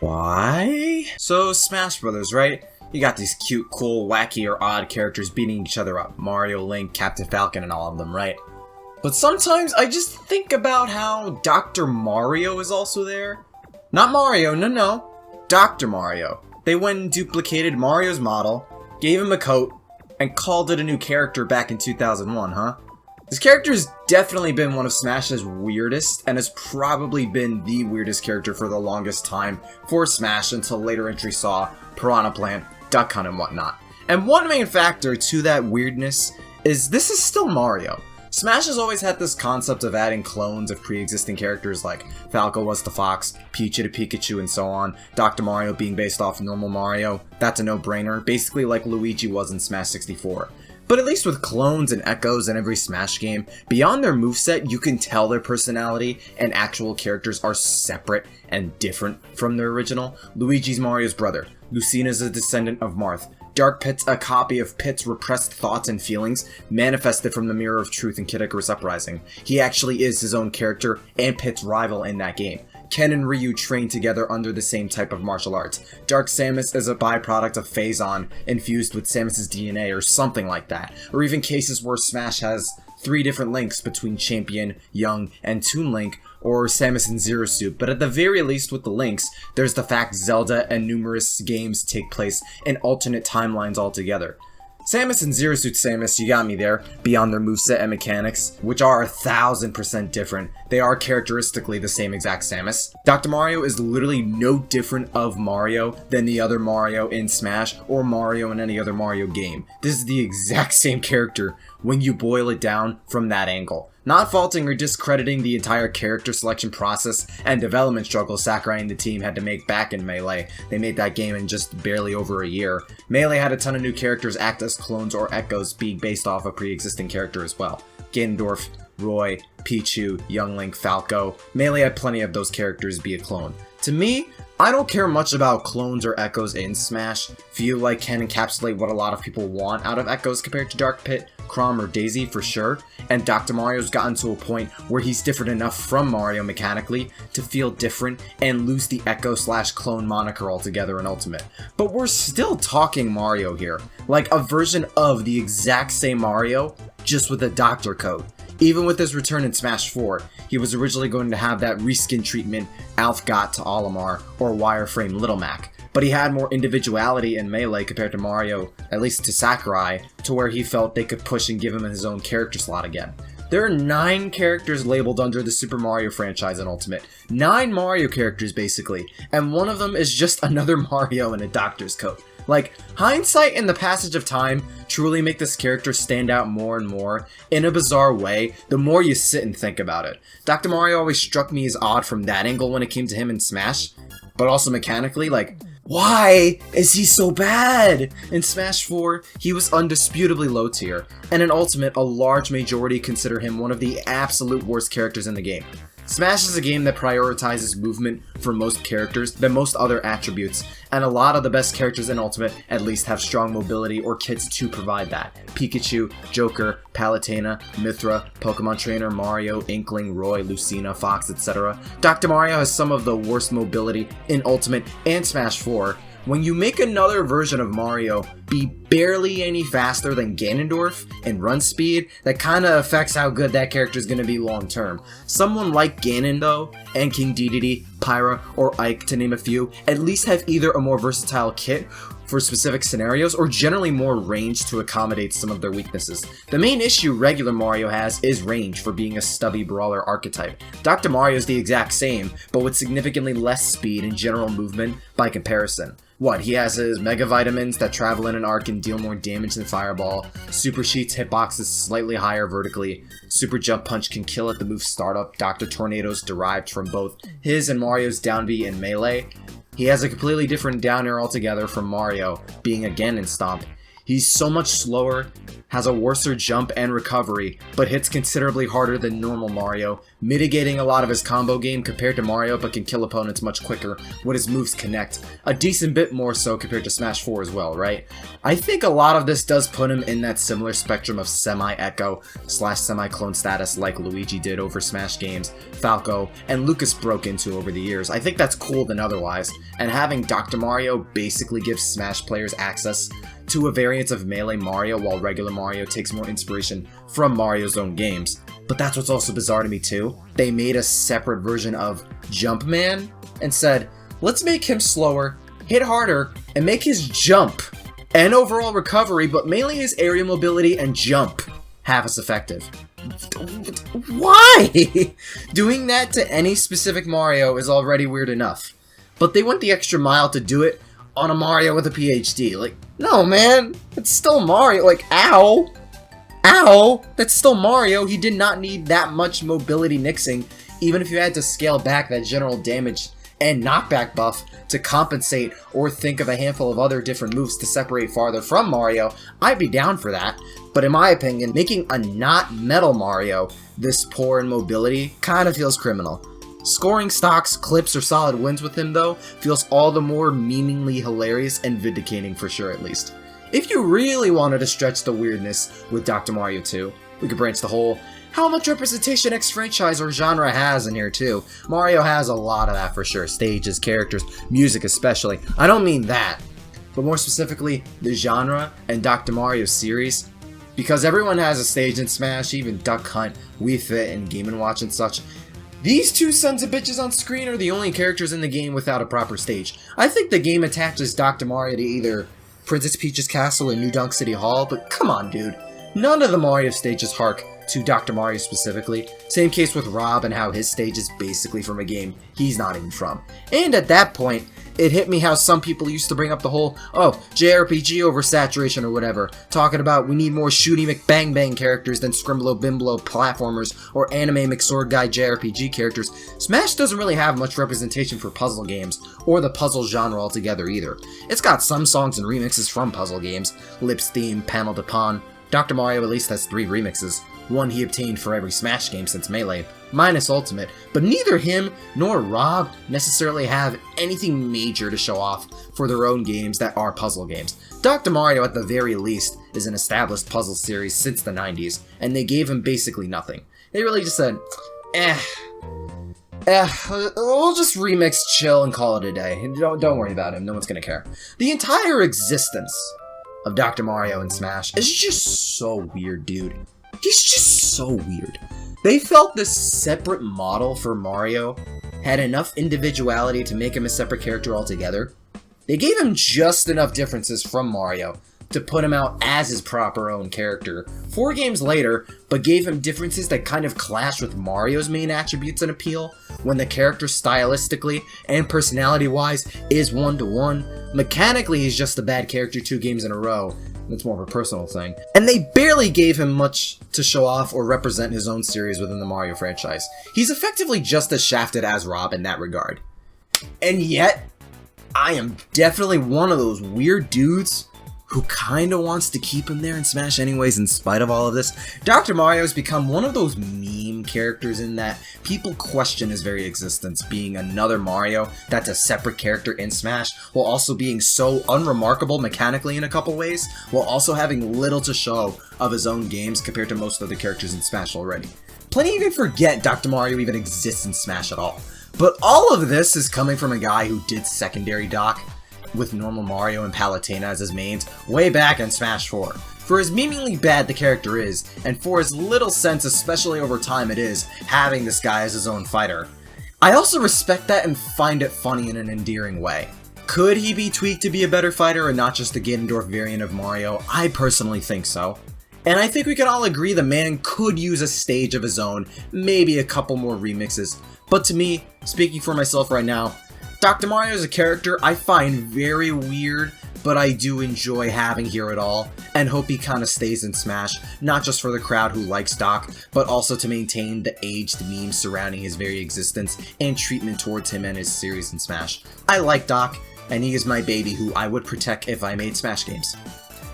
Why? So, Smash Brothers, right? You got these cute, cool, wacky, or odd characters beating each other up. Mario, Link, Captain Falcon, and all of them, right? But sometimes I just think about how Dr. Mario is also there. Not Mario, no. Dr. Mario. They went and duplicated Mario's model, gave him a coat, and called it a new character back in 2001, huh? This character has definitely been one of Smash's weirdest, and has probably been the weirdest character for the longest time for Smash until later entries saw Piranha Plant, Duck Hunt, and whatnot. And one main factor to that weirdness is this is still Mario. Smash has always had this concept of adding clones of pre-existing characters like Falco was the Fox, Pichu to Pikachu, and so on, Dr. Mario being based off normal Mario. That's a no-brainer, basically like Luigi was in Smash 64. But at least with clones and echoes in every Smash game, beyond their moveset, you can tell their personality and actual characters are separate and different from their original. Luigi's Mario's brother. Lucina's a descendant of Marth. Dark Pit's a copy of Pit's repressed thoughts and feelings, manifested from the Mirror of Truth in Kid Icarus Uprising. He actually is his own character and Pit's rival in that game. Ken and Ryu train together under the same type of martial arts. Dark Samus is a byproduct of Phazon, infused with Samus's DNA or something like that. Or even cases where Smash has 3 different links between Champion, Young, and Toon Link, or Samus and Zero Suit, but at the very least with the links, there's the fact Zelda and numerous games take place in alternate timelines altogether. Samus and Zero Suit Samus, you got me there, beyond their moveset and mechanics, which are 1000% different, they are characteristically the same exact Samus. Dr. Mario is literally no different of Mario than the other Mario in Smash, or Mario in any other Mario game. This is the exact same character when you boil it down from that angle. Not faulting or discrediting the entire character selection process and development struggle Sakurai and the team had to make back in Melee. They made that game in just barely over a year. Melee had a ton of new characters act as clones or echoes being based off a pre-existing character as well. Ganondorf, Roy, Pichu, Young Link, Falco. Melee had plenty of those characters be a clone. To me, I don't care much about clones or echoes in Smash. Feel like can encapsulate what a lot of people want out of echoes compared to Dark Pit, Chrom, or Daisy for sure, and Dr. Mario's gotten to a point where he's different enough from Mario mechanically to feel different and lose the echo/clone moniker altogether in Ultimate. But we're still talking Mario here, like a version of the exact same Mario, just with a doctor coat. Even with his return in Smash 4, he was originally going to have that reskin treatment Alf got to Olimar or Wireframe Little Mac, but he had more individuality in Melee compared to Mario, at least to Sakurai, to where he felt they could push and give him his own character slot again. There are 9 characters labeled under the Super Mario franchise in Ultimate. 9 Mario characters basically, and one of them is just another Mario in a doctor's coat. Like, hindsight and the passage of time truly make this character stand out more and more, in a bizarre way, the more you sit and think about it. Dr. Mario always struck me as odd from that angle when it came to him in Smash, but also mechanically, like, why is he so bad? In Smash 4, he was undisputably low tier, and in Ultimate, a large majority consider him one of the absolute worst characters in the game. Smash is a game that prioritizes movement for most characters than most other attributes, and a lot of the best characters in Ultimate at least have strong mobility or kits to provide that. Pikachu, Joker, Palutena, Mythra, Pokemon Trainer, Mario, Inkling, Roy, Lucina, Fox, etc. Dr. Mario has some of the worst mobility in Ultimate and Smash 4. When you make another version of Mario be barely any faster than Ganondorf in run speed, that kinda affects how good that character is gonna be long term. Someone like Ganon though, and King Dedede, Pyra, or Ike to name a few, at least have either a more versatile kit for specific scenarios, or generally more range to accommodate some of their weaknesses. The main issue regular Mario has is range for being a stubby brawler archetype. Dr. Mario is the exact same, but with significantly less speed and general movement by comparison. What, he has his Mega Vitamins that travel in an arc and deal more damage than Fireball, Super Sheet's hitbox is slightly higher vertically, Super Jump Punch can kill at the move startup, Dr. Tornado's derived from both his and Mario's down B and Melee. He has a completely different down air altogether from Mario, being a Ganon Stomp. He's so much slower, has a worser jump and recovery, but hits considerably harder than normal Mario, mitigating a lot of his combo game compared to Mario, but can kill opponents much quicker when his moves connect. A decent bit more so compared to Smash 4 as well, right? I think a lot of this does put him in that similar spectrum of semi-echo / semi-clone status like Luigi did over Smash games, Falco, and Lucas broke into over the years. I think that's cool than otherwise, and having Dr. Mario basically gives Smash players access to a variant of Melee Mario while regular Mario takes more inspiration from Mario's own games. But that's what's also bizarre to me too. They made a separate version of Jumpman and said, let's make him slower, hit harder, and make his jump and overall recovery, but mainly his area mobility and jump half as effective. Why? Doing that to any specific Mario is already weird enough. But they went the extra mile to do it on a Mario with a PhD. Like, no man, it's still Mario. Like, ow! Ow! That's still Mario. He did not need that much mobility nixing, even if you had to scale back that general damage and knockback buff to compensate or think of a handful of other different moves to separate farther from Mario. I'd be down for that. But in my opinion, making a not Metal Mario this poor in mobility kind of feels criminal. Scoring stocks, clips, or solid wins with him, though, feels all the more meaningly hilarious and vindicating for sure, at least. If you really wanted to stretch the weirdness with Dr. Mario 2, we could branch the whole how much representation X franchise or genre has in here too. Mario has a lot of that for sure. Stages, characters, music especially. I don't mean that, but more specifically, the genre and Dr. Mario series. Because everyone has a stage in Smash, even Duck Hunt, Wii Fit, and Game & Watch and such. These two sons of bitches on screen are the only characters in the game without a proper stage. I think the game attaches Dr. Mario to either Princess Peach's Castle or New Donk City Hall, but come on dude. None of the Mario stages hark to Dr. Mario specifically. Same case with Rob and how his stage is basically from a game he's not even from. And at that point, it hit me how some people used to bring up the whole, oh, JRPG oversaturation or whatever, talking about we need more Shooty McBang characters than Scrimblow Bimblow platformers or Anime McSword Guy JRPG characters. Smash doesn't really have much representation for puzzle games, or the puzzle genre altogether either. It's got some songs and remixes from puzzle games, Lips Theme, Panel de Pon. Dr. Mario at least has 3 remixes, one he obtained for every Smash game since Melee, minus Ultimate, but neither him nor Rob necessarily have anything major to show off for their own games that are puzzle games. Dr. Mario at the very least is an established puzzle series since the 90s, and they gave him basically nothing. They really just said, we'll just remix, chill, and call it a day. Don't worry about him, no one's gonna care. The entire existence of Dr. Mario in Smash is just so weird, dude. He's just so weird. They felt this separate model for Mario had enough individuality to make him a separate character altogether. They gave him just enough differences from Mario to put him out as his proper own character 4 games later, but gave him differences that kind of clash with Mario's main attributes and appeal when the character stylistically and personality-wise is one-to-one. Mechanically, he's just a bad character 2 games in a row. That's more of a personal thing. And they barely gave him much to show off or represent his own series within the Mario franchise. He's effectively just as shafted as Rob in that regard. And yet, I am definitely one of those weird dudes who kinda wants to keep him there in Smash anyways in spite of all of this. Dr. Mario has become one of those meme characters in that people question his very existence, being another Mario that's a separate character in Smash, while also being so unremarkable mechanically in a couple ways, while also having little to show of his own games compared to most other characters in Smash already. Plenty even forget Dr. Mario even exists in Smash at all. But all of this is coming from a guy who did secondary doc with normal Mario and Palutena as his mains way back in Smash 4. For as meaningly bad the character is, and for as little sense, especially over time it is, having this guy as his own fighter, I also respect that and find it funny in an endearing way. Could he be tweaked to be a better fighter and not just the Ganondorf variant of Mario? I personally think so. And I think we can all agree the man could use a stage of his own, maybe a couple more remixes. But to me, speaking for myself right now, Dr. Mario is a character I find very weird, but I do enjoy having here at all, and hope he kinda stays in Smash, not just for the crowd who likes Doc, but also to maintain the aged memes surrounding his very existence and treatment towards him and his series in Smash. I like Doc, and he is my baby who I would protect if I made Smash games.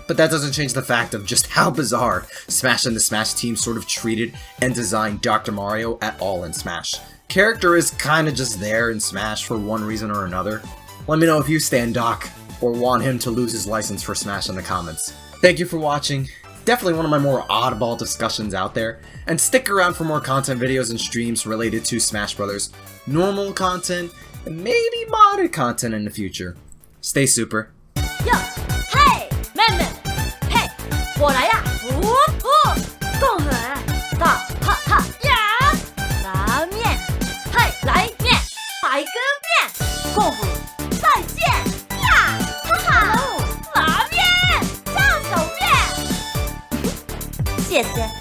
But that doesn't change the fact of just how bizarre Smash and the Smash team sort of treated and designed Dr. Mario at all in Smash. Character is kinda just there in Smash for one reason or another. Let me know if you stand Doc or want him to lose his license for Smash in the comments. Thank you for watching. Definitely one of my more oddball discussions out there. And stick around for more content videos and streams related to Smash Brothers, normal content, and maybe modded content in the future. Stay super. Yo, hey, 妹妹，嘿，我来呀！共和大哈哈呀！拉面，嘿，来面，排根面，共和再见呀！哈哈，拉面，烫手面，谢谢。